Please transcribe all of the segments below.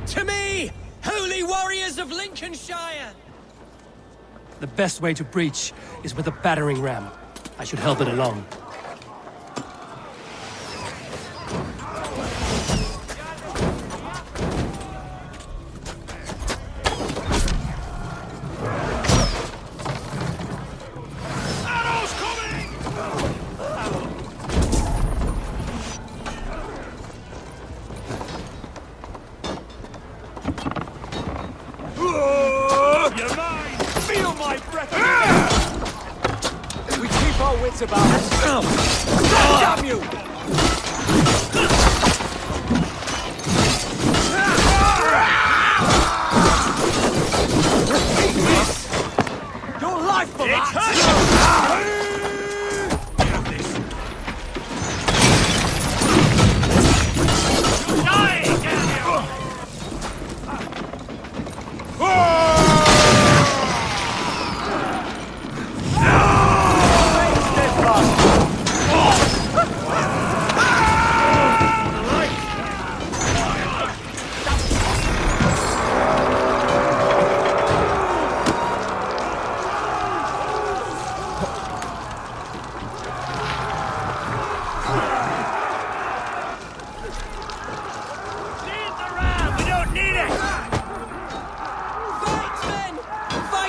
To me, holy warriors of Lincolnshire! The best way to breach is with a battering ram. I should help it along. We keep our wits about us. Damn you! Your life for that!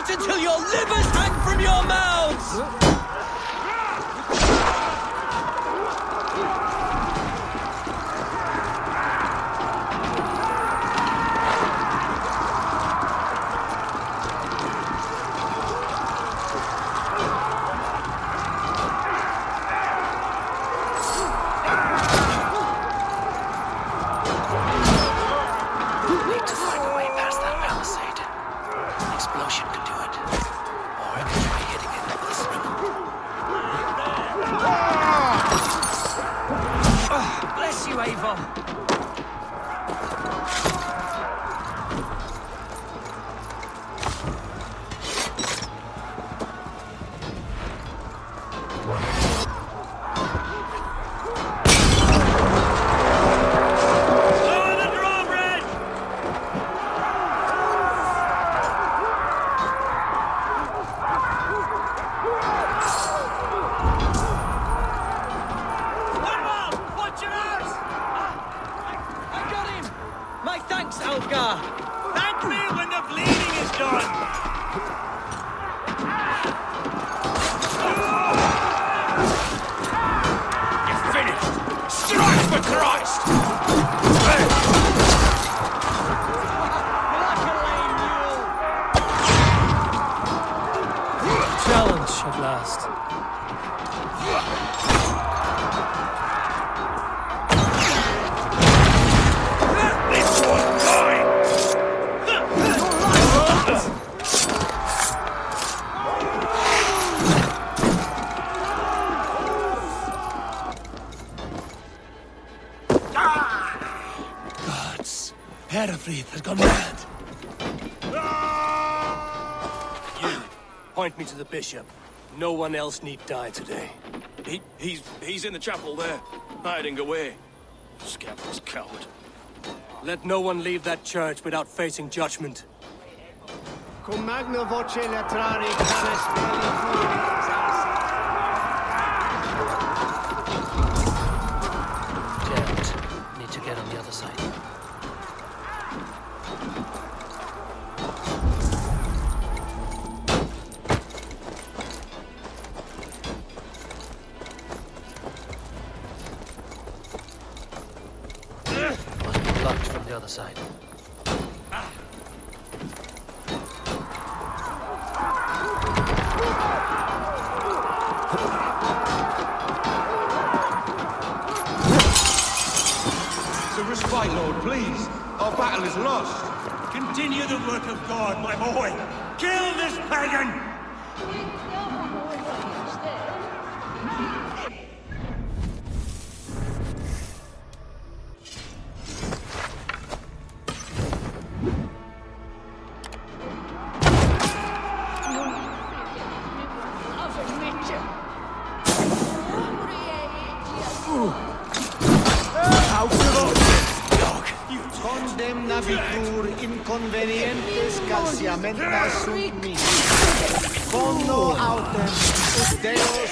Until your livers hang from your mouths! Need to find a way past that palisade. An explosion could do it. Or I could try hitting it with a throw. Bless you, Avon. My thanks, Algar! Thank me when the bleeding is done! You're finished! Strike for Christ! Like a lame mule! Challenge at last. Herefrith has gone mad. You, point me to the bishop. No one else need die today. He's in the chapel there, hiding away. Scabrous coward. Let no one leave that church without facing judgment. Cum magna voce latrari canes belli Damned. Need to get on the other side. Must be blocked from the other side. The respite, Lord, please. Our battle is lost. Continue the work of God, my boy! Kill this pagan! Out of us, dog! You taunt Quodem nabitur inconvenientes calciamenta sunt mi. Fondo autem ut Deus.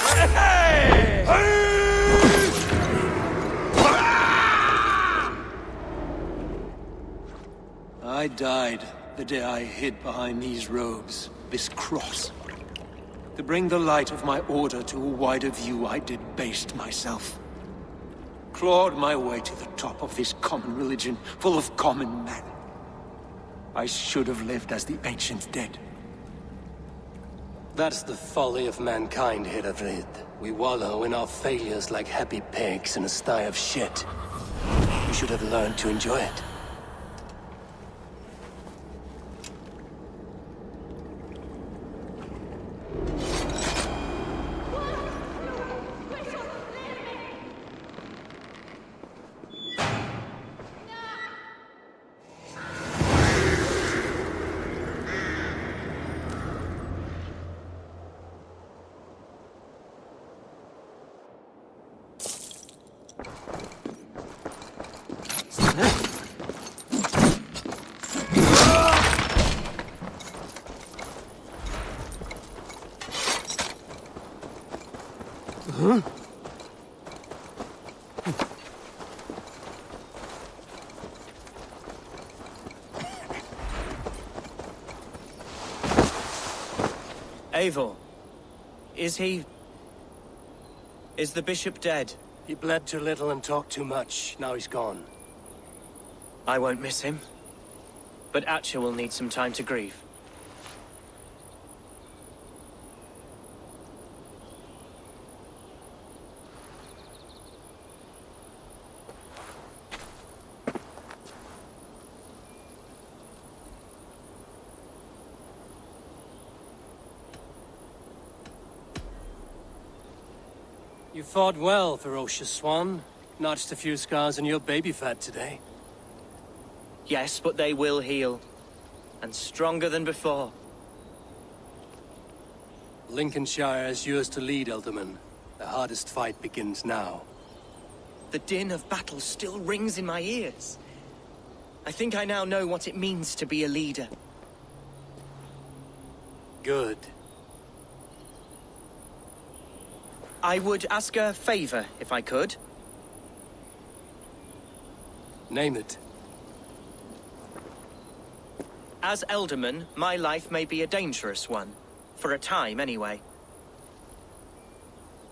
I died the day I hid behind these robes, this cross. To bring the light of my order to a wider view, I debased myself. Clawed my way to the top of this common religion, full of common men. I should have lived as the ancient dead. That's the folly of mankind, Heravrid. We wallow in our failures like happy pigs in a sty of shit. You should have learned to enjoy it. Eivor, is the bishop dead? He bled too little and talked too much. Now he's gone. I won't miss him. But Atcha will need some time to grieve. You fought well, ferocious swan. Notched a few scars on your baby fat today. Yes, but they will heal. And stronger than before. Lincolnshire is yours to lead, Elderman. The hardest fight begins now. The din of battle still rings in my ears. I think I now know what it means to be a leader. Good. I would ask a favor, if I could. Name it. As Elderman, my life may be a dangerous one. For a time, anyway.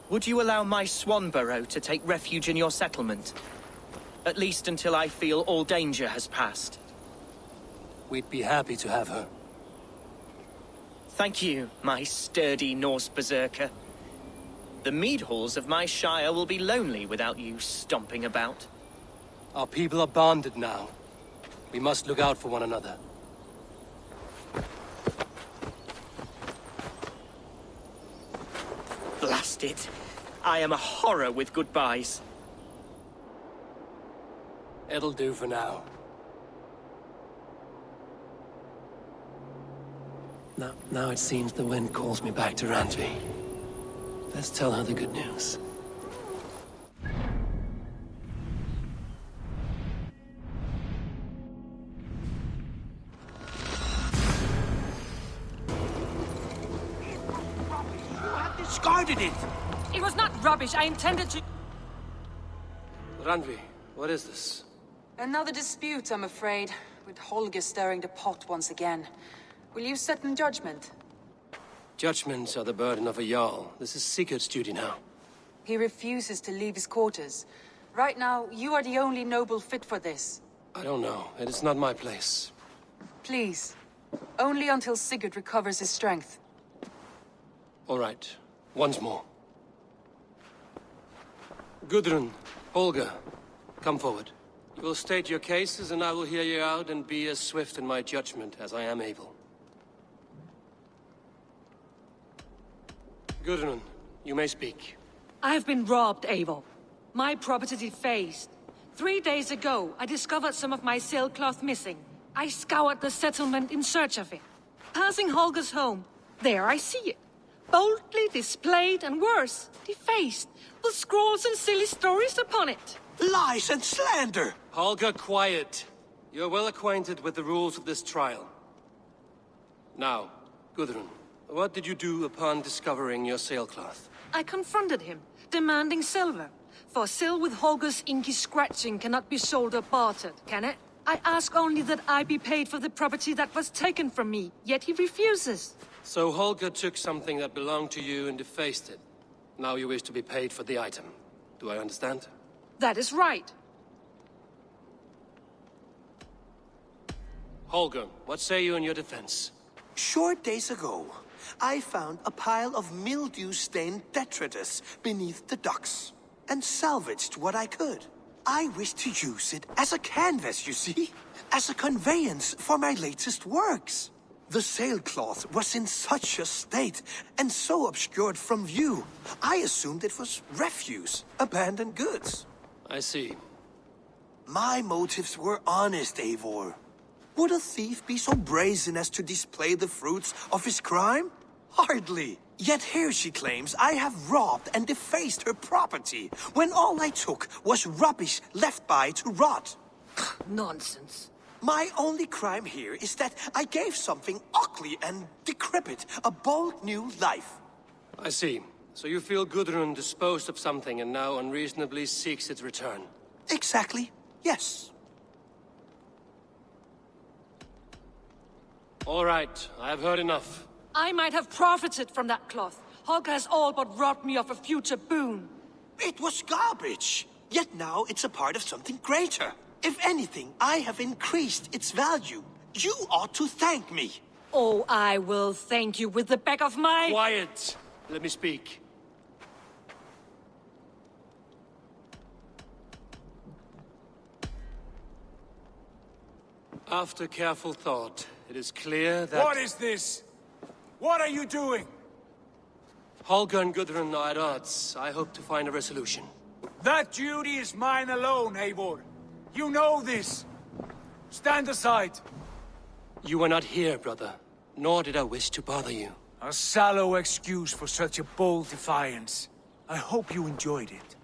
Would you allow my Swanborough to take refuge in your settlement? At least until I feel all danger has passed. We'd be happy to have her. Thank you, my sturdy Norse berserker. The mead halls of my shire will be lonely without you stomping about. Our people are bonded now. We must look out for one another. Blast it. I am a horror with goodbyes. It'll do for now. Now it seems the wind calls me back to Randvi. Let's tell her the good news. Discarded it! It was not rubbish. I intended to... Randvi, what is this? Another dispute, I'm afraid, with Holger stirring the pot once again. Will you set in judgment? Judgments are the burden of a Jarl. This is Sigurd's duty now. He refuses to leave his quarters. Right now, you are the only noble fit for this. I don't know. It is not my place. Please. Only until Sigurd recovers his strength. All right. Once more. Gudrun, Holger, come forward. You will state your cases, and I will hear you out and be as swift in my judgment as I am able. Gudrun, you may speak. I have been robbed, Eivor. My property defaced. 3 days ago, I discovered some of my sailcloth missing. I scoured the settlement in search of it. Passing Holger's home, there I see it. Boldly displayed and worse, defaced, with scrolls and silly stories upon it. Lies and slander! Holger, quiet. You're well acquainted with the rules of this trial. Now, Gudrun, what did you do upon discovering your sailcloth? I confronted him, demanding silver. For sil with Holger's inky scratching cannot be sold or bartered, can it? I ask only that I be paid for the property that was taken from me, yet he refuses. So Holger took something that belonged to you and defaced it. Now you wish to be paid for the item. Do I understand? That is right. Holger, what say you in your defense? Short days ago, I found a pile of mildew-stained detritus beneath the docks, and salvaged what I could. I wish to use it as a canvas, you see? As a conveyance for my latest works. The sailcloth was in such a state, and so obscured from view, I assumed it was refuse, abandoned goods. I see. My motives were honest, Eivor. Would a thief be so brazen as to display the fruits of his crime? Hardly. Yet here she claims I have robbed and defaced her property, when all I took was rubbish left by to rot. Nonsense. My only crime here is that I gave something ugly and decrepit a bold new life. I see. So you feel Gudrun disposed of something and now unreasonably seeks its return? Exactly, yes. All right, I have heard enough. I might have profited from that cloth. Holger has all but robbed me of a future boon. It was garbage. Yet now it's a part of something greater. If anything, I have increased its value. You ought to thank me. Oh, I will thank you with the back of my... Quiet! Let me speak. After careful thought, it is clear that... What is this? What are you doing? Holger and Gudrun are at odds. I hope to find a resolution. That duty is mine alone, Eivor. You know this. Stand aside. You were not here, brother. Nor did I wish to bother you. A sallow excuse for such a bold defiance. I hope you enjoyed it.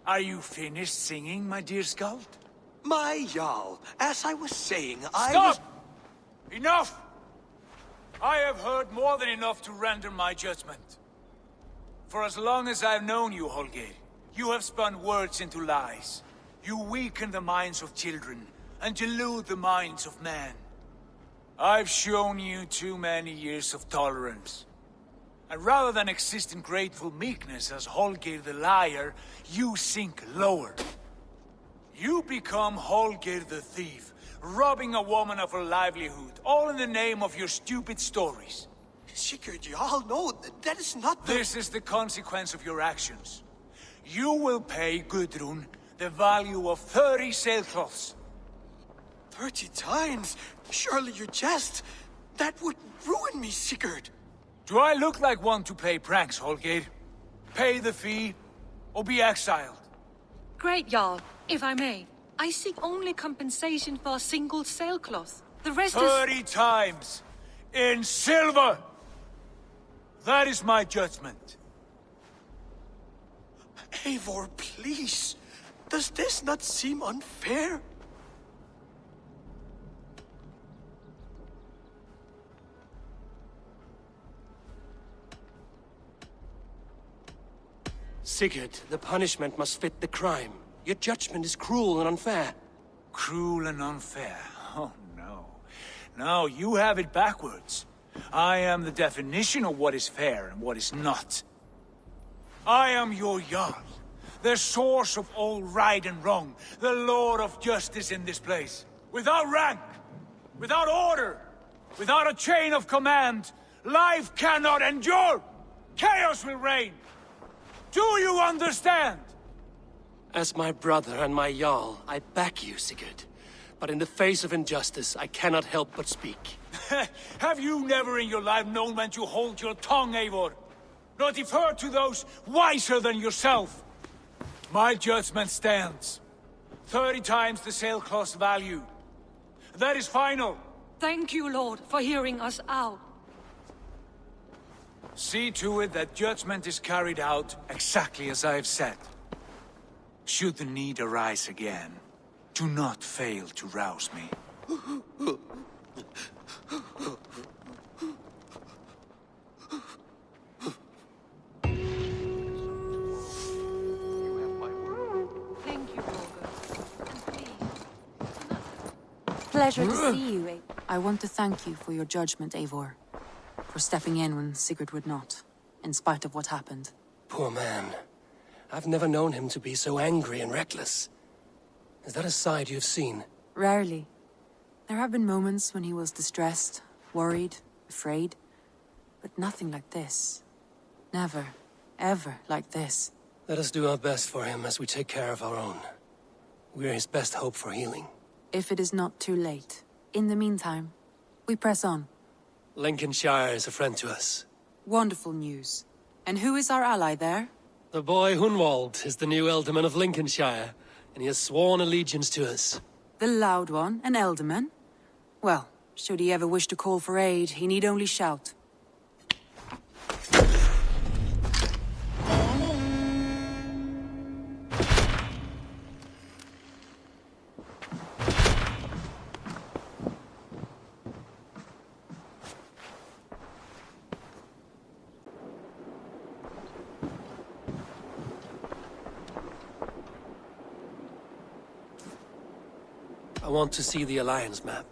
Are you finished singing, my dear Skald? My Jarl, as I was saying, I Stop! Enough! I have heard more than enough to render my judgment. For as long as I've known you, Holger, you have spun words into lies. You weaken the minds of children, and delude the minds of men. I've shown you too many years of tolerance. And rather than exist in grateful meekness as Holger the liar, you sink lower. You become Holger the thief, robbing a woman of her livelihood, all in the name of your stupid stories. Sigurd, Jarl, no, that is not the... This is the consequence of your actions. You will pay Gudrun the value of 30 sailcloths. 30 times? Surely you jest. That would ruin me, Sigurd. Do I look like one to play pranks, Holger? Pay the fee, or be exiled. Great, Jarl. If I may, I seek only compensation for a single sailcloth. The rest is... 30 times! In silver! That is my judgment. Eivor, please. Does this not seem unfair? Sigurd, the punishment must fit the crime. Your judgment is cruel and unfair. Cruel and unfair. Oh, no. No, you have it backwards. I am the definition of what is fair and what is not. I am your Jarl, the source of all right and wrong, the Lord of justice in this place. Without rank, without order, without a chain of command, life cannot endure. Chaos will reign. Do you understand? As my brother and my Jarl, I back you, Sigurd. But in the face of injustice, I cannot help but speak. Have you never in your life known when to hold your tongue, Eivor? Nor defer to those wiser than yourself? My judgment stands. 30 times the sailcloth's value. That is final. Thank you, Lord, for hearing us out. See to it that judgment is carried out exactly as I have said. Should the need arise again. Do not fail to rouse me. Thank you, Holger. And please, Pleasure to see you, Eivor. I want to thank you for your judgment, Eivor. For stepping in when Sigurd would not, in spite of what happened. Poor man. I've never known him to be so angry and reckless. Is that a side you've seen? Rarely. There have been moments when he was distressed, worried, afraid. But nothing like this. Never, ever like this. Let us do our best for him as we take care of our own. We're his best hope for healing. If it is not too late. In the meantime, we press on. Lincolnshire is a friend to us. Wonderful news. And who is our ally there? The boy Hunwald is the new Ealdorman of Lincolnshire, and he has sworn allegiance to us. The loud one, an Ealdorman? Well, should he ever wish to call for aid, he need only shout. I want to see the Alliance map.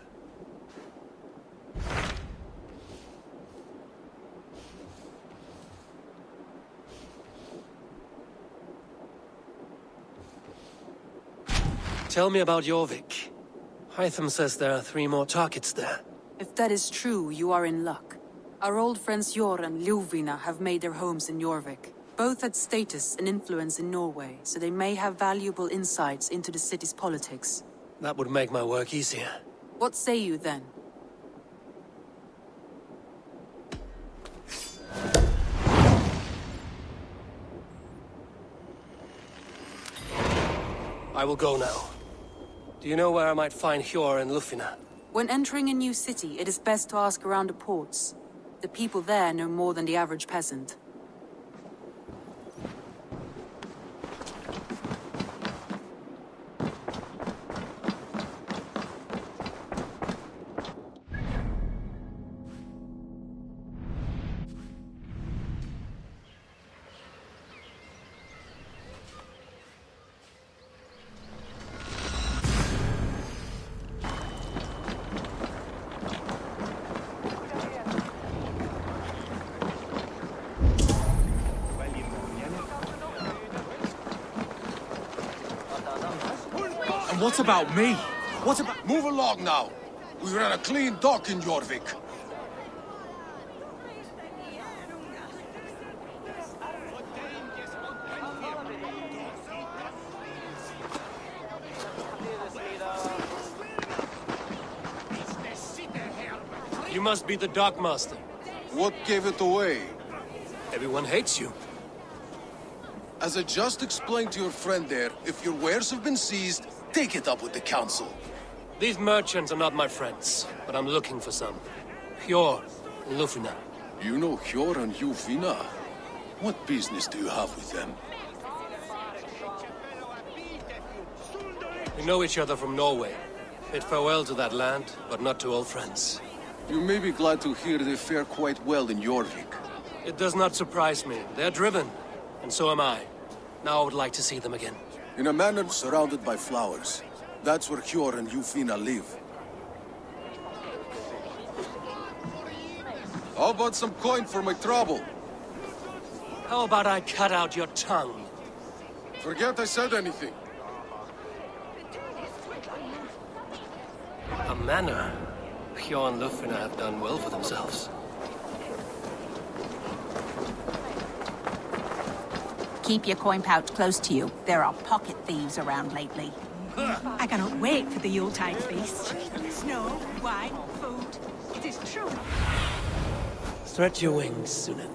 Tell me about Jorvik. Hytham says there are 3 more targets there. If that is true, you are in luck. Our old friends Jor and Ljuvina have made their homes in Jorvik. Both had status and influence in Norway, so they may have valuable insights into the city's politics. That would make my work easier. What say you then? I will go now. Do you know where I might find Hjor and Lufina? When entering a new city, it is best to ask around the ports. The people there know more than the average peasant. And what about me? What about... Move along now. We ran a clean dock in Jorvik. You must be the dockmaster. What gave it away? Everyone hates you. As I just explained to your friend there, if your wares have been seized, take it up with the council. These merchants are not my friends, but I'm looking for some. Hjor and Lufina. You know Hjor and Ljuvina? What business do you have with them? We know each other from Norway. Bid farewell to that land, but not to old friends. You may be glad to hear they fare quite well in Jorvik. It does not surprise me. They're driven, and so am I. Now I would like to see them again. In a manor surrounded by flowers. That's where Hjor and Ljuvina live. How about some coin for my trouble? How about I cut out your tongue? Forget I said anything. A manor? Hjor and Lufina have done well for themselves. Keep your coin pouch close to you. There are pocket thieves around lately. I cannot wait for the Yuletide feast. Snow, wine, food. It is true. Stretch your wings, Sunan.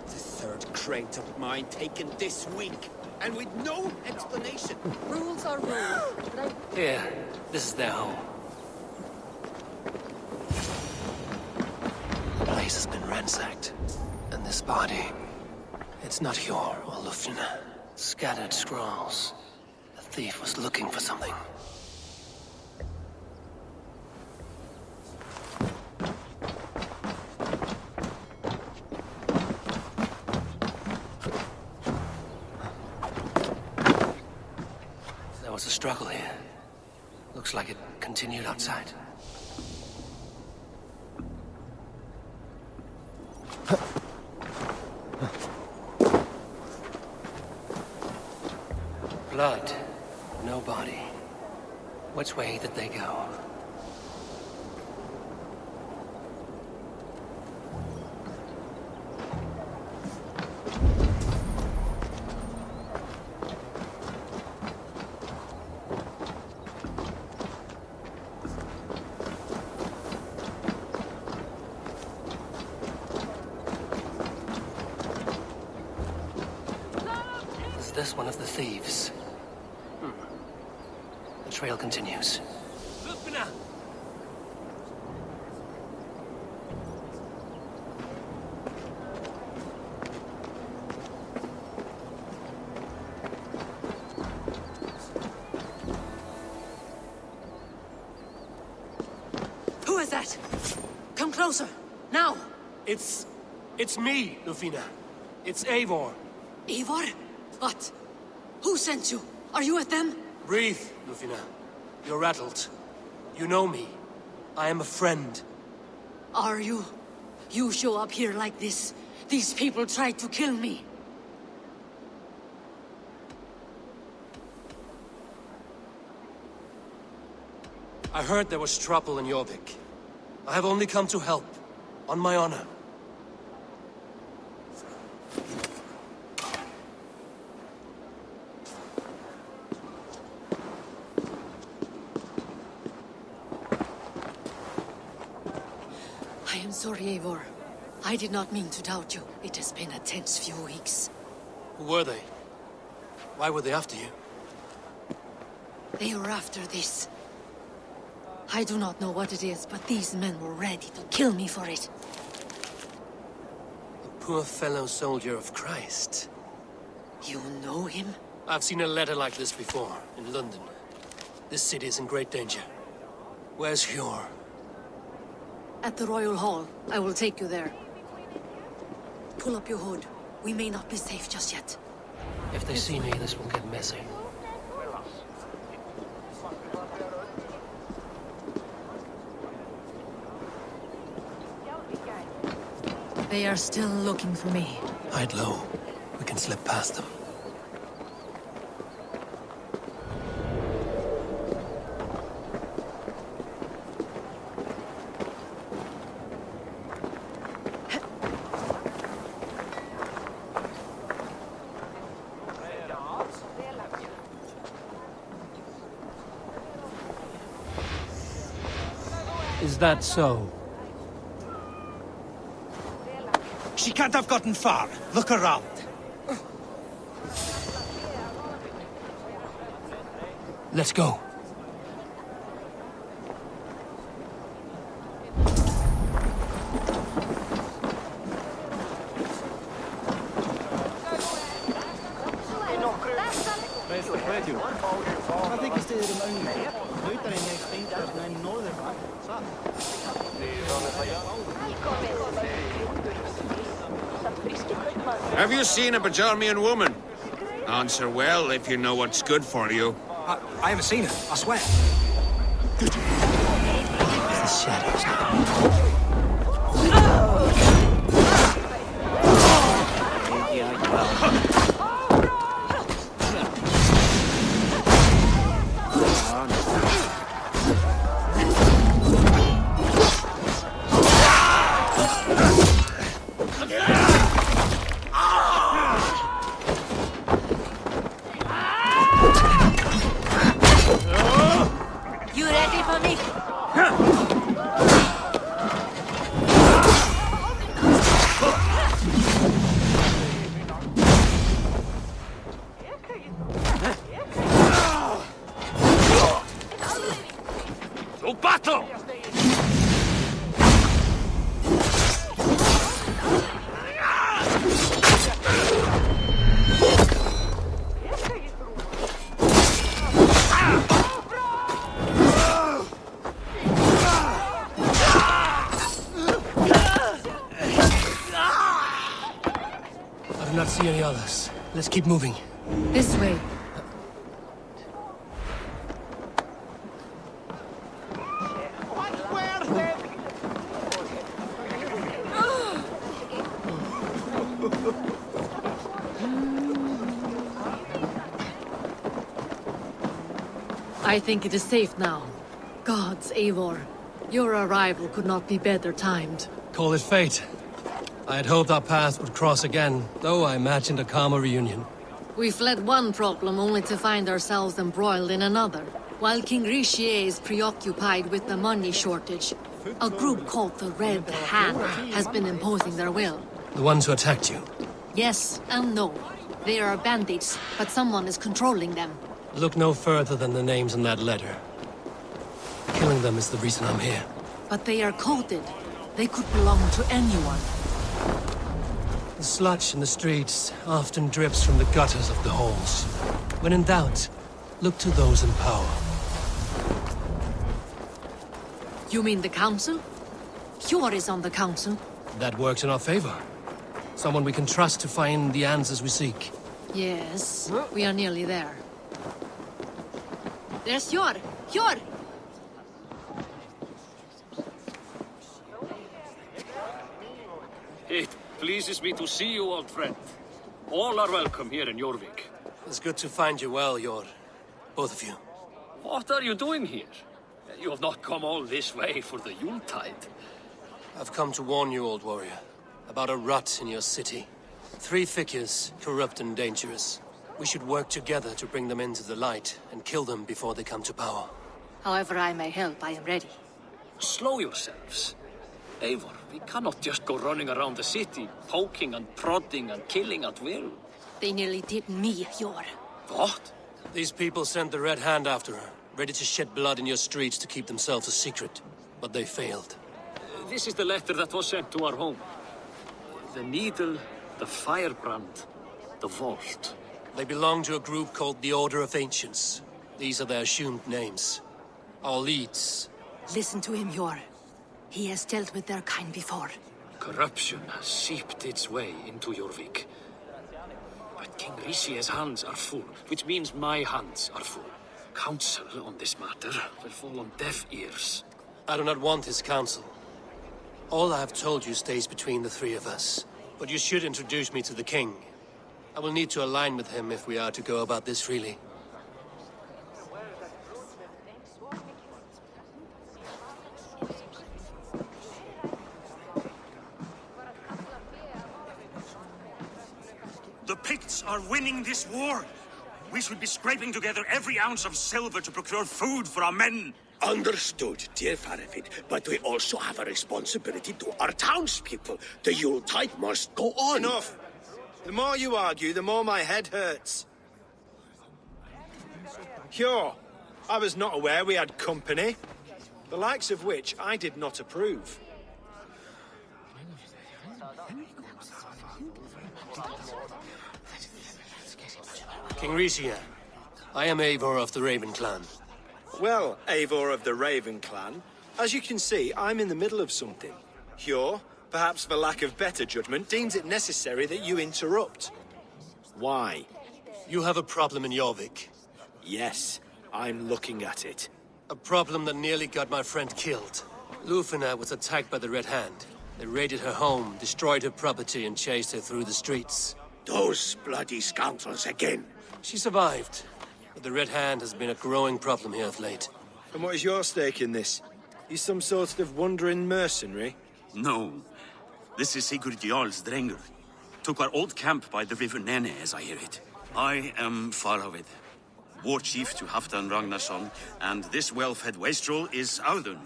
The 3rd crate of mine taken this week, and with no explanation. Rules are rules, but Here, this is their home. The place has been ransacked. And this body... It's not Hjor or Lufina. Scattered scrolls. A thief was looking for something. There was a struggle here. Looks like it continued outside. Blood, no body. Which way did they go? Is this one of the thieves? The trail continues. Who is that? Come closer, now! It's me, Lufina. It's Eivor. Eivor? What? Who sent you? Are you with them? Breathe, Lufina. You're rattled. You know me. I am a friend. Are you? You show up here like this. These people tried to kill me. I heard there was trouble in Jorvik. I have only come to help. On my honor. I am sorry, Eivor. I did not mean to doubt you. It has been a tense few weeks. Who were they? Why were they after you? They were after this. I do not know what it is, but these men were ready to kill me for it. A poor fellow soldier of Christ. You know him? I've seen a letter like this before, in London. This city is in great danger. Where's Hjor? At the Royal Hall. I will take you there. Pull up your hood. We may not be safe just yet. If they see me, this will get messy. They are still looking for me. Hide low. We can slip past them. Is that so? She can't have gotten far. Look around. Let's go. Have you seen a Bajarmian woman? Answer well if you know what's good for you. I haven't seen her, I swear. Good. It's the shadows now. Can't see any others. Let's keep moving. This way. I think it is safe now. Gods, Eivor. Your arrival could not be better timed. Call it fate. I had hoped our paths would cross again, though I imagined a calmer reunion. We fled one problem only to find ourselves embroiled in another. While King Richier is preoccupied with the money shortage, a group called the Red Hand has been imposing their will. The ones who attacked you? Yes and no. They are bandits, but someone is controlling them. Look no further than the names in that letter. Killing them is the reason I'm here. But they are coded. They could belong to anyone. The sludge in the streets often drips from the gutters of the halls. When in doubt, look to those in power. You mean the council? Hjor is on the council. That works in our favor. Someone we can trust to find the answers we seek. Yes, we are nearly there. There's Hjor! Hjor! It pleases me to see you, old friend. All are welcome here in Jorvik. It's good to find you well, Hjor. Both of you. What are you doing here? You have not come all this way for the Yuletide. I've come to warn you, old warrior, about a rot in your city. 3 figures, corrupt and dangerous. We should work together to bring them into the light and kill them before they come to power. However I may help, I am ready. Slow yourselves. Eivor, we cannot just go running around the city, poking and prodding and killing at will. They nearly did me, Hjor. What? These people sent the Red Hand after her, ready to shed blood in your streets to keep themselves a secret. But they failed. This is the letter that was sent to our home. The needle, the firebrand, the vault. They belong to a group called the Order of Ancients. These are their assumed names. Our leads. Listen to him, Hjor. He has dealt with their kind before. Corruption has seeped its way into Jorvik. But King Richier's hands are full, which means my hands are full. Counsel on this matter will fall on deaf ears. I do not want his counsel. All I have told you stays between the 3 of us. But you should introduce me to the king. I will need to align with him if we are to go about this freely. The Picts are winning this war. We should be scraping together every ounce of silver to procure food for our men. Understood, dear Farafid, but we also have a responsibility to our townspeople. The Yuletide must go on. Enough! The more you argue, the more my head hurts. Hjor, I was not aware we had company, the likes of which I did not approve. King Richier, I am Eivor of the Raven Clan. Well, Eivor of the Raven Clan, as you can see, I'm in the middle of something. Hjor, perhaps for lack of better judgment, deems it necessary that you interrupt. Why? You have a problem in Jorvik. Yes, I'm looking at it. A problem that nearly got my friend killed. Lufina was attacked by the Red Hand. They raided her home, destroyed her property, and chased her through the streets. Those bloody scoundrels again. She survived, but the Red Hand has been a growing problem here of late. And what is your stake in this? You some sort of wandering mercenary? No. This is Sigurd Jarl's Drenger. Took our old camp by the river Nene, as I hear it. I am Faravid, war chief to Halfdan Ragnarsson, and this well-fed wastrel is Audun,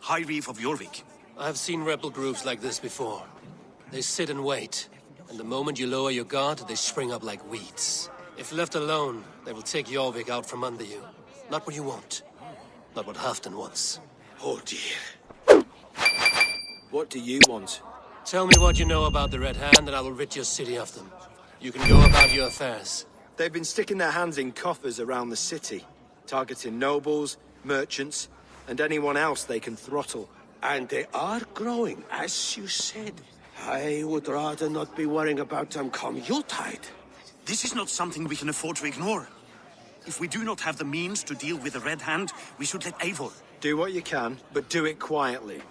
High Reef of Jorvik. I have seen rebel groups like this before. They sit and wait, and the moment you lower your guard, they spring up like weeds. If left alone, they will take Jorvik out from under you. Not what you want. Not what Halfdan wants. Oh dear. What do you want? Tell me what you know about the Red Hand, and I will rid your city of them. You can go about your affairs. They've been sticking their hands in coffers around the city, targeting nobles, merchants, and anyone else they can throttle. And they are growing, as you said. I would rather not be worrying about them come Yuletide. This is not something we can afford to ignore. If we do not have the means to deal with the Red Hand, we should let Eivor. Do what you can, but do it quietly.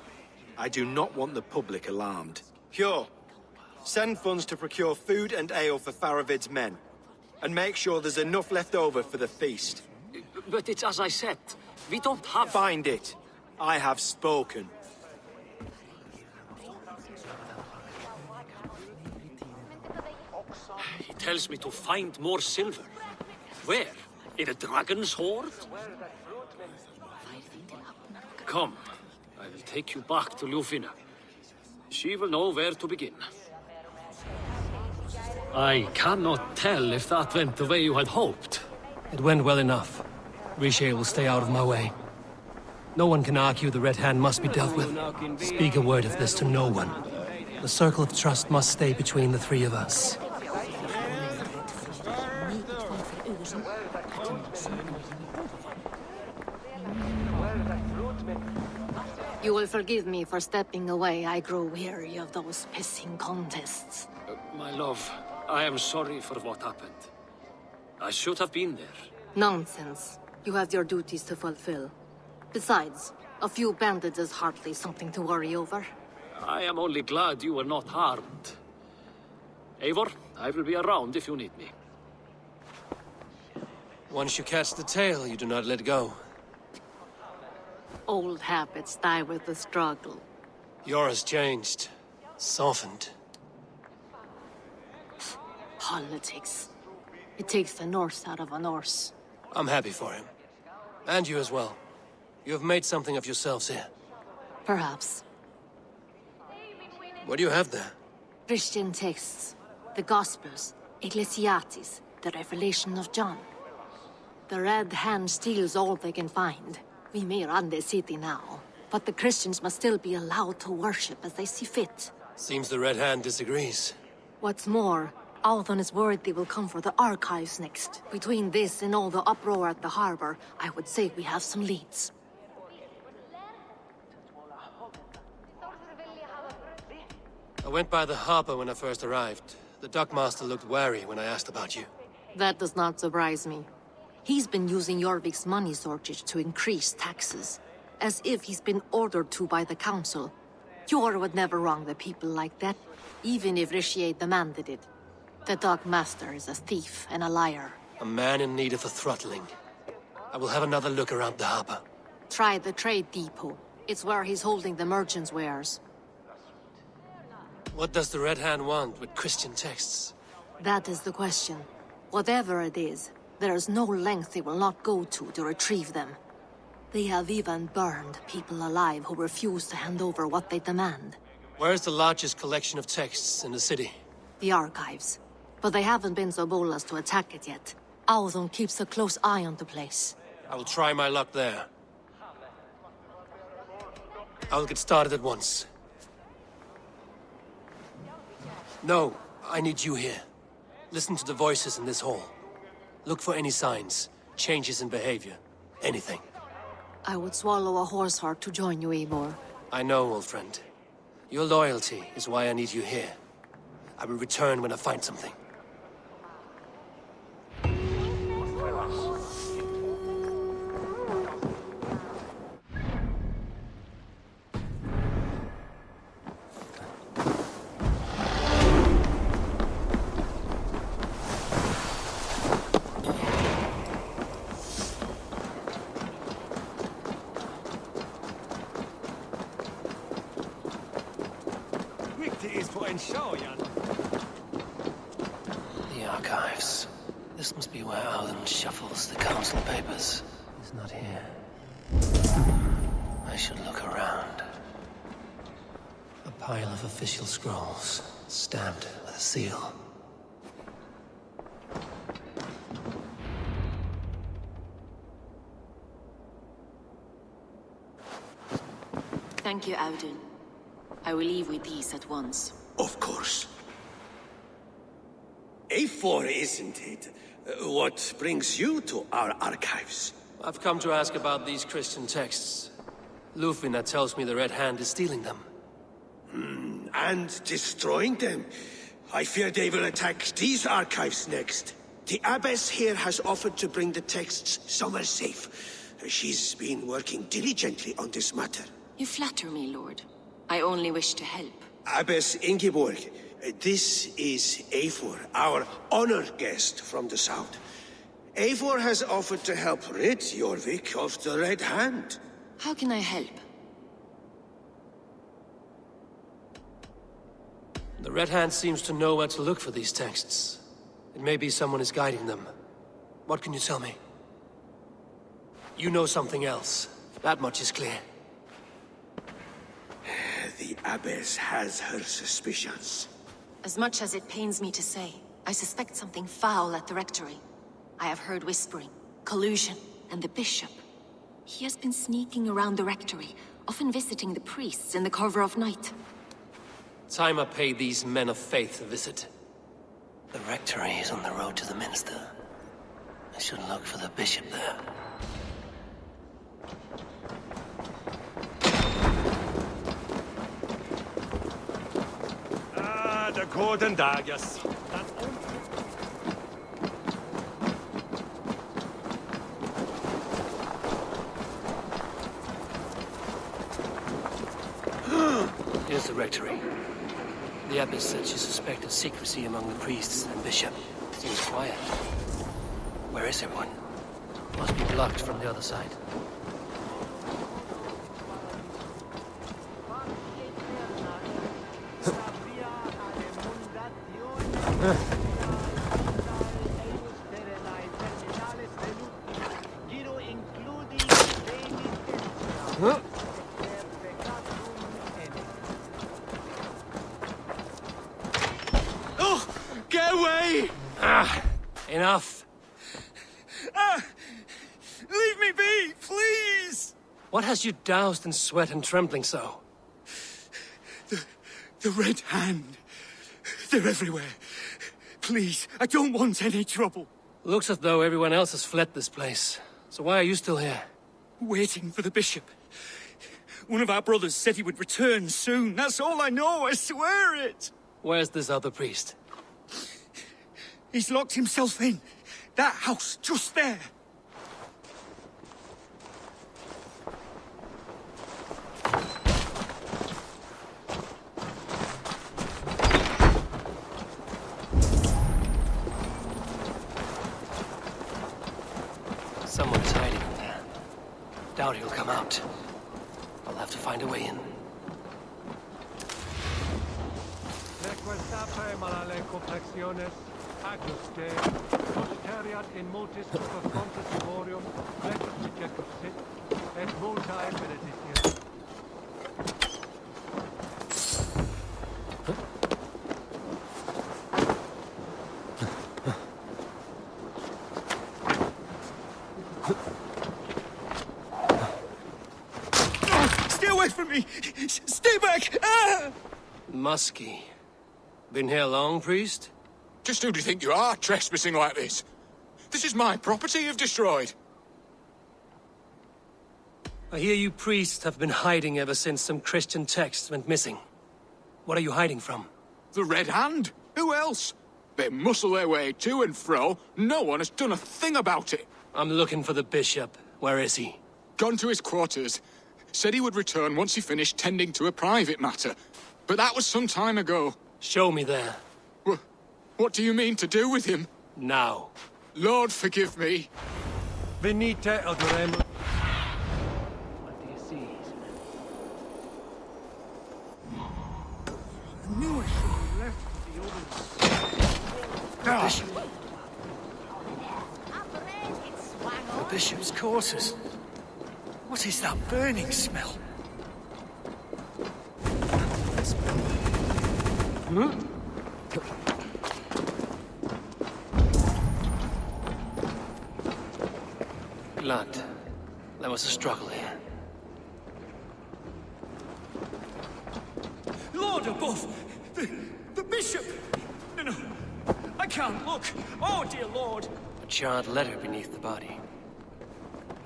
I do not want the public alarmed. Hjor, send funds to procure food and ale for Faravid's men. And make sure there's enough left over for the feast. But it's as I said. We don't have... Find it. I have spoken. He tells me to find more silver. Where? In a dragon's hoard? Come. I will take you back to Ljufina. She will know where to begin. I cannot tell if that went the way you had hoped. It went well enough. Riche will stay out of my way. No one can argue the Red Hand must be dealt with. Speak a word of this to no one. The circle of trust must stay between the three of us. You will forgive me for stepping away. I grow weary of those pissing contests. My love, I am sorry for what happened. I should have been there. Nonsense. You have your duties to fulfill. Besides, a few bandits is hardly something to worry over. I am only glad you were not harmed. Eivor, I will be around if you need me. Once you catch the tail, you do not let go. Old habits die with the struggle. Yours changed. Softened. Politics. It takes the Norse out of a Norse. I'm happy for him. And you as well. You have made something of yourselves here. Perhaps. What do you have there? Christian texts. The Gospels. Ecclesiastes. The Revelation of John. The Red Hand steals all they can find. We may run the city now, but the Christians must still be allowed to worship as they see fit. Seems the Red Hand disagrees. What's more, Althon is worried they will come for the archives next. Between this and all the uproar at the harbor, I would say we have some leads. I went by the harbor when I first arrived. The dockmaster looked wary when I asked about you. That does not surprise me. He's been using Jorvik's money shortage to increase taxes, as if he's been ordered to by the council. Hjor would never wrong the people like that, even if Richier demanded it. The dockmaster is a thief and a liar. A man in need of a throttling. I will have another look around the harbor. Try the trade depot. It's where he's holding the merchants' wares. What does the Red Hand want with Christian texts? That is the question. Whatever it is, there is no length they will not go to retrieve them. They have even burned people alive who refuse to hand over what they demand. Where is the largest collection of texts in the city? The archives. But they haven't been so bold as to attack it yet. Althon keeps a close eye on the place. I will try my luck there. I will get started at once. No, I need you here. Listen to the voices in this hall. Look for any signs, changes in behavior, anything. I would swallow a horse heart to join you, Eivor. I know, old friend. Your loyalty is why I need you here. I will return when I find something. The archives. This must be where Alden shuffles the council papers. He's not here. I should look around. A pile of official scrolls, stamped with a seal. Thank you, Audun. I will leave with these at once. Of course. A4, isn't it? What brings you to our archives? I've come to ask about these Christian texts. Ljufina tells me the Red Hand is stealing them. and destroying them. I fear they will attack these archives next. The abbess here has offered to bring the texts somewhere safe. She's been working diligently on this matter. You flatter me, Lord. I only wish to help. Abbess Ingeborg, this is Eivor, our honored guest from the south. Eivor has offered to help rid Jorvik of the Red Hand. How can I help? The Red Hand seems to know where to look for these texts. It may be someone is guiding them. What can you tell me? You know something else. That much is clear. The Abbess has her suspicions. As much as it pains me to say, I suspect something foul at the rectory. I have heard whispering, collusion, and the bishop. He has been sneaking around the rectory, often visiting the priests in the cover of night. Time I pay these men of faith a visit. The rectory is on the road to the minster. I should look for the bishop there. De guten dages. Here's the rectory. The abbess said she suspected secrecy among the priests and bishop. Seems quiet. Where is everyone? Must be blocked from the other side. Oh, get away! Enough. Leave me be, please! What has you doused in sweat and trembling so? The Red Hand. They're everywhere. Please, I don't want any trouble. Looks as though everyone else has fled this place. So why are you still here? Waiting for the bishop. One of our brothers said he would return soon. That's all I know, I swear it. Where's this other priest? He's locked himself in. That house, just there. Someone's hiding in there. Doubt he'll come out. I'll have to find a way in. Stay away from me! Stay back! Ah! Muskie. Been here long, priest? Just who do you think you are, trespassing like this? This is my property you've destroyed. I hear you priests have been hiding ever since some Christian texts went missing. What are you hiding from? The Red Hand? Who else? They muscle their way to and fro. No one has done a thing about it. I'm looking for the bishop. Where is he? Gone to his quarters. Said he would return once he finished tending to a private matter. But that was some time ago. Show me there. What do you mean to do with him? Now. Lord, forgive me. Venite adorem. What do you see? I knew I should have left the others. The bishop's quarters. What is that burning smell? Blood. There was a struggle here. Lord above! The bishop! No, I can't look! Oh, dear Lord! A charred letter beneath the body.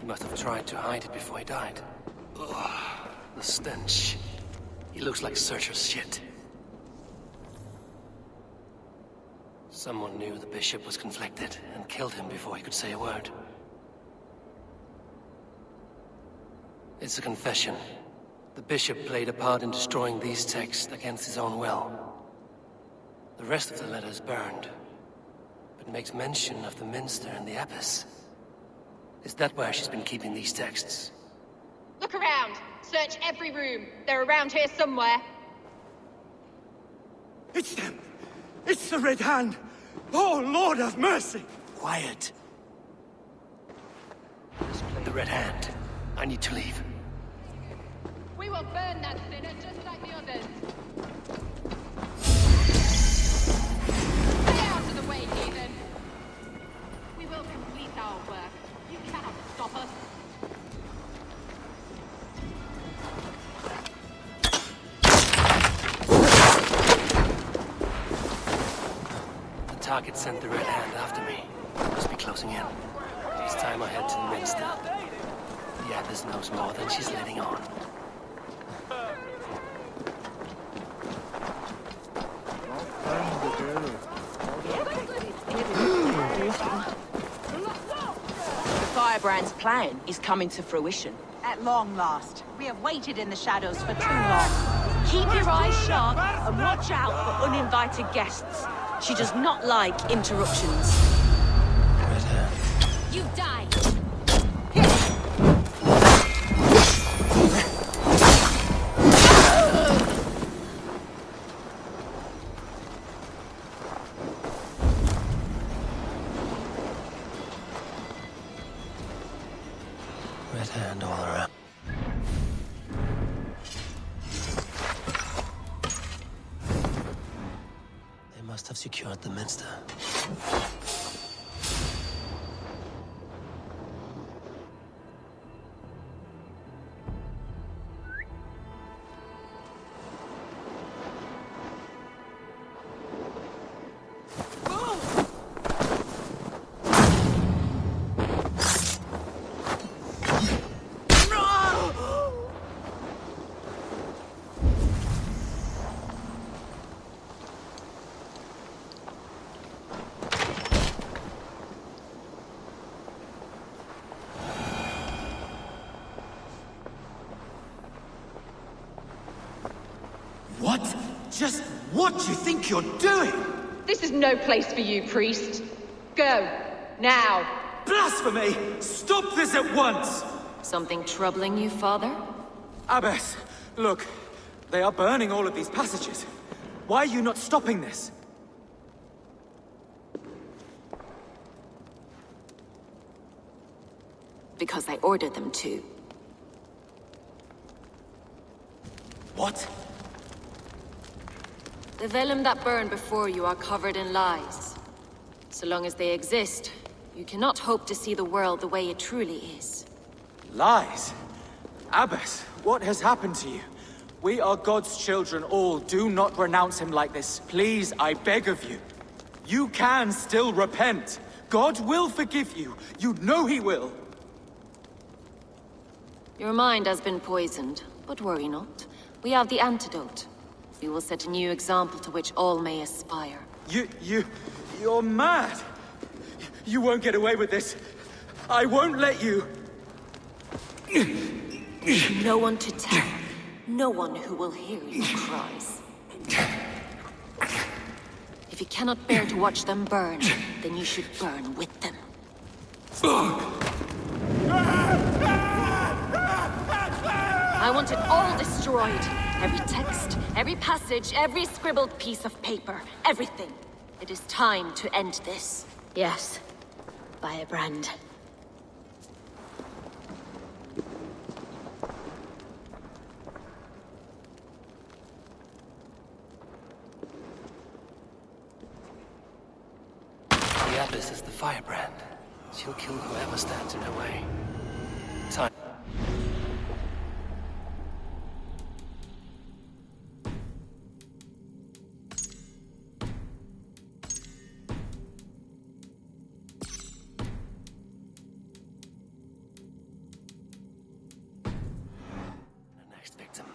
He must have tried to hide it before he died. Ugh, the stench. He looks like Searcher's shit. Someone knew the bishop was conflicted and killed him before he could say a word. It's a confession. The bishop played a part in destroying these texts against his own will. The rest of the letter is burned, but makes mention of the minster and the abbess. Is that where she's been keeping these texts? Look around. Search every room. They're around here somewhere. It's them! It's the Red Hand! Oh, Lord have mercy! Quiet. The Red Hand. I need to leave. We will burn that sinner just like the others. Stay out of the way, heathen. We will complete our work. You cannot stop us. The target sent the Red Hand after me. Must be closing in. It's time I head to the minster. The abbess knows more than she's letting on. The Firebrand's plan is coming to fruition. At long last. We have waited in the shadows for too long. Keep your eyes sharp and watch out for uninvited guests. She does not like interruptions. Red Hand. You die. Red Hand all around. They must have secured the minster. What? Just what do you think you're doing? This is no place for you, priest. Go. Now. Blasphemy! Stop this at once! Something troubling you, father? Abbess, look. They are burning all of these passages. Why are you not stopping this? Because I ordered them to. What? The vellum that burned before you are covered in lies. So long as they exist, you cannot hope to see the world the way it truly is. Lies? Abbess, what has happened to you? We are God's children all. Do not renounce him like this. Please, I beg of you. You can still repent. God will forgive you. You know he will. Your mind has been poisoned, but worry not. We have the antidote. We will set a new example to which all may aspire. You're mad! You won't get away with this. I won't let you! No one to tell. No one who will hear your cries. If you cannot bear to watch them burn, then you should burn with them. I want it all destroyed. Every text, every passage, every scribbled piece of paper. Everything. It is time to end this. Yes. Firebrand. The abbess is the Firebrand. She'll kill whoever stands in her way. Time. The next victim.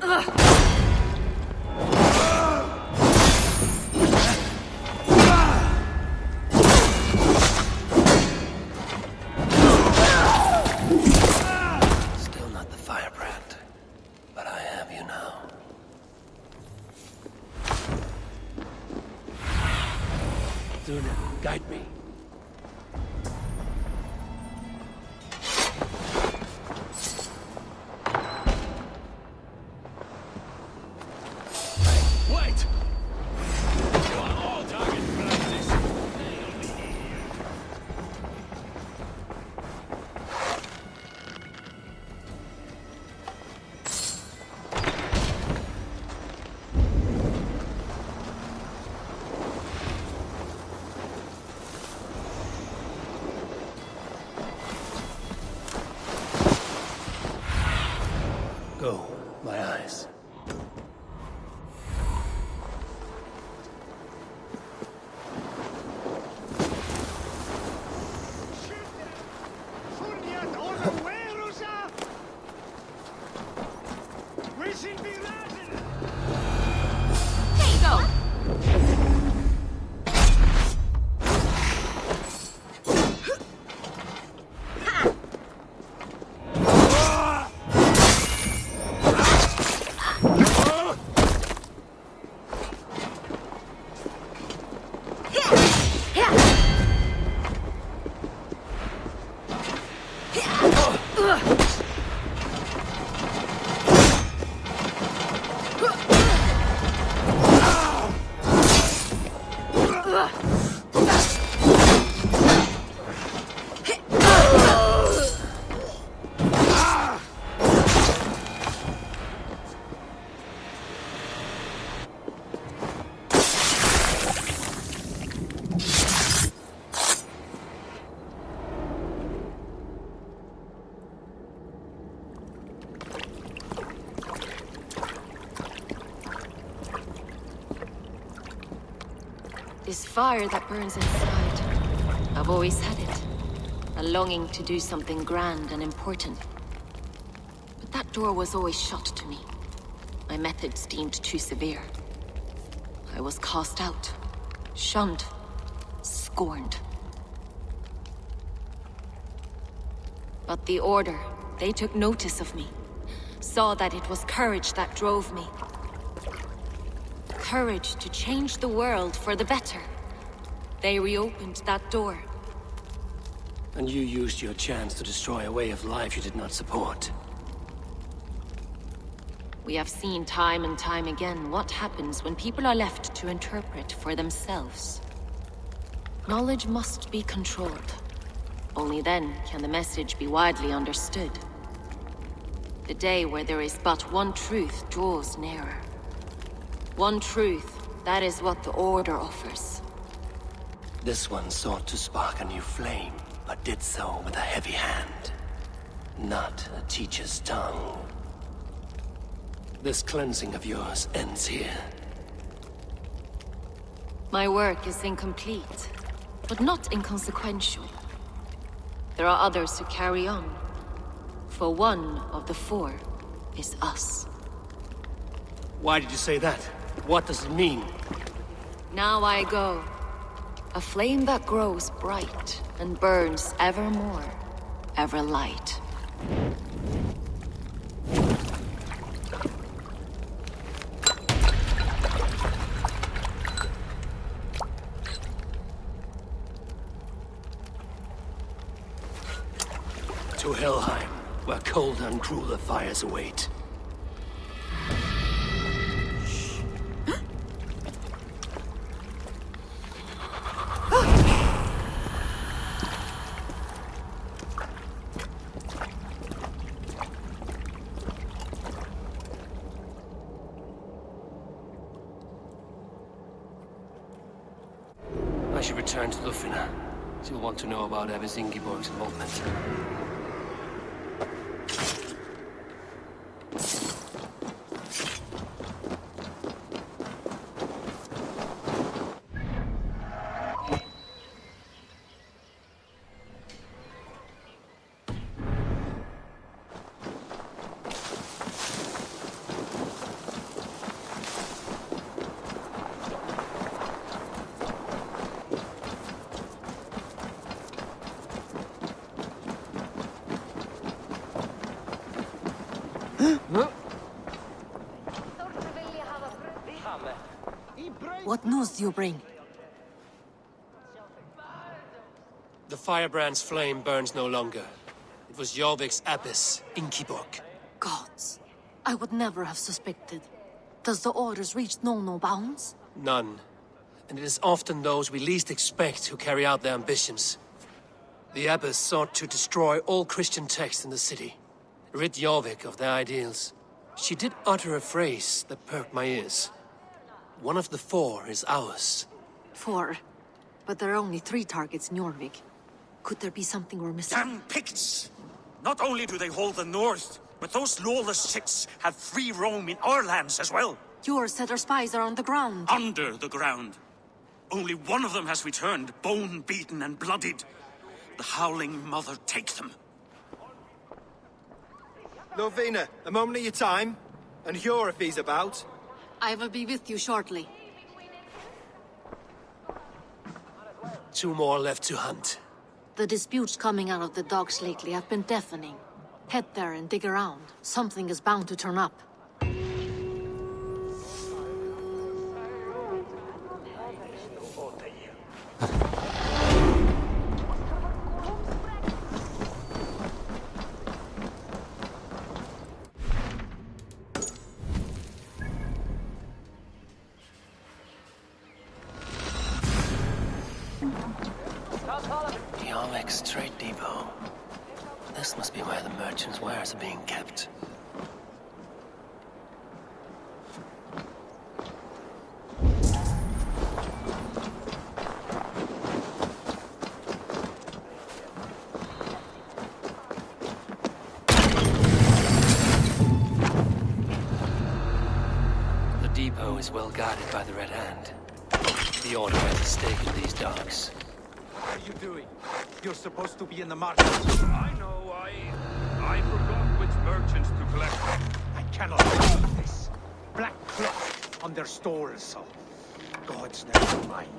Still not the firebrand, but I have you now. Duna, guide me. Wait! You are all target practice. Go, my eyes. Here you go. This fire that burns inside. I've always had it. A longing to do something grand and important. But that door was always shut to me. My methods deemed too severe. I was cast out, shunned, scorned. But the Order, they took notice of me. Saw that it was courage that drove me. Courage to change the world for the better. They reopened that door. And you used your chance to destroy a way of life you did not support. We have seen time and time again what happens when people are left to interpret for themselves. Knowledge must be controlled. Only then can the message be widely understood. The day where there is but one truth draws nearer. One truth, that is what the Order offers. This one sought to spark a new flame, but did so with a heavy hand. Not a teacher's tongue. This cleansing of yours ends here. My work is incomplete, but not inconsequential. There are others who carry on. For one of the four is us. Why did you say that? What does it mean? Now I go. A flame that grows bright and burns ever more, ever light. To Helheim, where colder and crueler fires await. I should return to Lufina. She'll want to know about Evis Ingeborg's involvement. What news do you bring? The firebrand's flame burns no longer. It was Jorvik's abbess, Inkiborg. Gods, I would never have suspected. Does the orders reach no bounds? None. And it is often those we least expect who carry out their ambitions. The abbess sought to destroy all Christian texts in the city, rid Jorvik of their ideals. She did utter a phrase that perked my ears. One of the 4 is ours. 4? But there are only 3 targets in Jorvik. Could there be something we're missing? Damn Picts! Not only do they hold the north, but those lawless shits have free roam in our lands as well. Your set of spies are on the ground. Under the ground. Only one of them has returned, bone-beaten and bloodied. The Howling Mother take them. Lovina, a moment of your time. And Hjor if he's about. I will be with you shortly. 2 more left to hunt. The disputes coming out of the docks lately have been deafening. Head there and dig around. Something is bound to turn up. Jorvik's trade depot. This must be where the merchants' wares are being kept. The depot is well guarded by the Red Hand. The Order has a stake in these docks. What are you doing? You're supposed to be in the market. I know, I forgot which merchants to collect. I cannot believe this. Black cloth on their stores, so... Gods, never mind.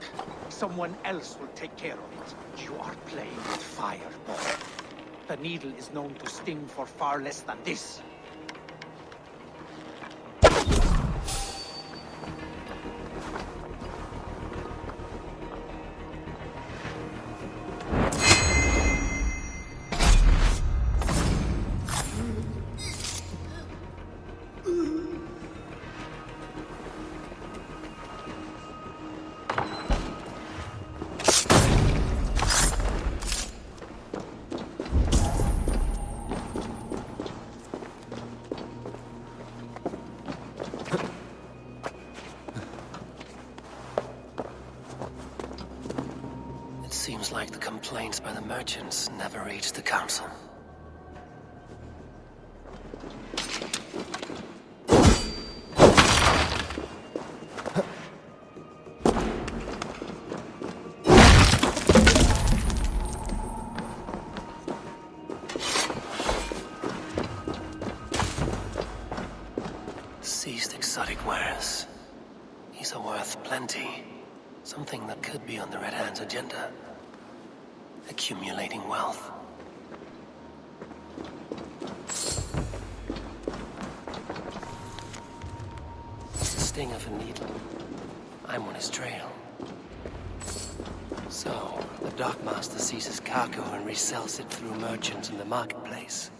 Someone else will take care of it. You are playing with fire, boy. The needle is known to sting for far less than this. Seems like the complaints by the merchants never reached the council. Seized exotic wares. These are worth plenty. Something that could be on the Red Hand's agenda. Accumulating wealth. It's the sting of a needle. I'm on his trail. So, the dockmaster seizes cargo and resells it through merchants in the marketplace.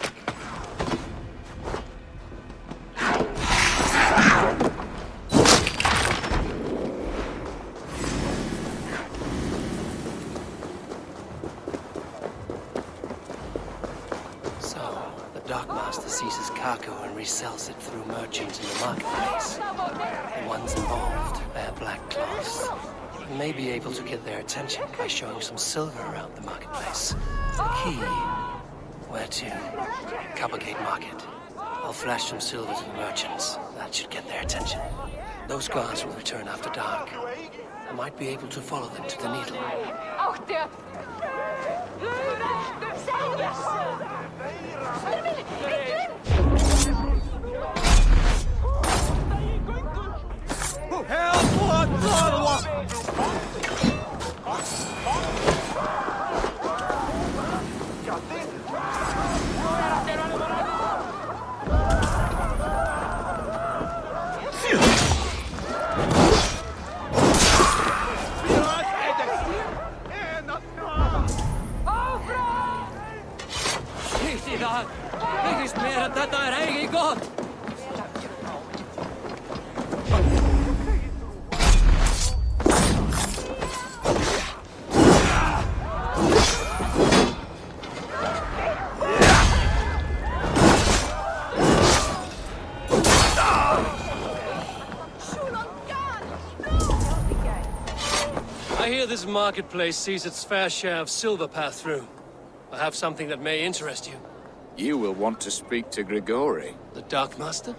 Dockmaster seizes cargo and resells it through merchants in the marketplace. The ones involved wear black cloths. You may be able to get their attention by showing some silver around the marketplace. The key, where to? Coppergate Market. I'll flash some silver to the merchants. That should get their attention. Those guards will return after dark. I might be able to follow them to the needle. Oh, dear. att detta är ej gott! I hear this marketplace sees its fair share of silver pass through. I have something that may interest you. You will want to speak to Grigori. The Dark Master?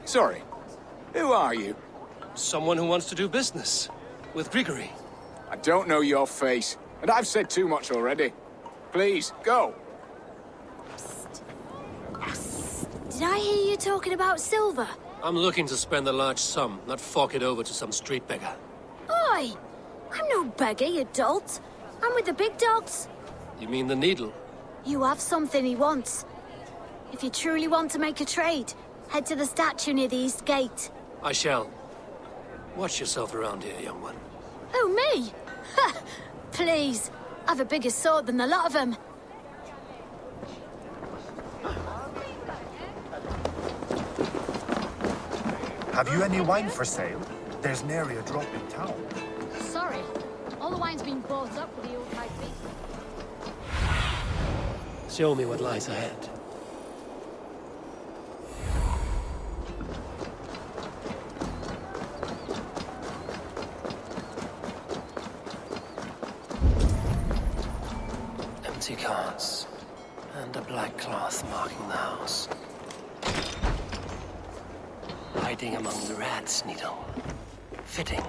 Sorry. Who are you? Someone who wants to do business. With Grigori. I don't know your face, and I've said too much already. Please, go. Did I hear you talking about silver? I'm looking to spend a large sum, not fork it over to some street beggar. Oi! I'm no beggar, you dolt. I'm with the big dogs. You mean the needle? You have something he wants. If you truly want to make a trade, head to the statue near the east gate. I shall. Watch yourself around here, young one. Oh, me? Ha! Please. I've a bigger sword than the lot of them. Have you any wine for sale? There's nary a drop in town. Sorry. All the wine's been bought up with the old high beast. Show me what lies ahead. Empty carts, and a black cloth marking the house. Hiding among the rats, Needle. Fitting.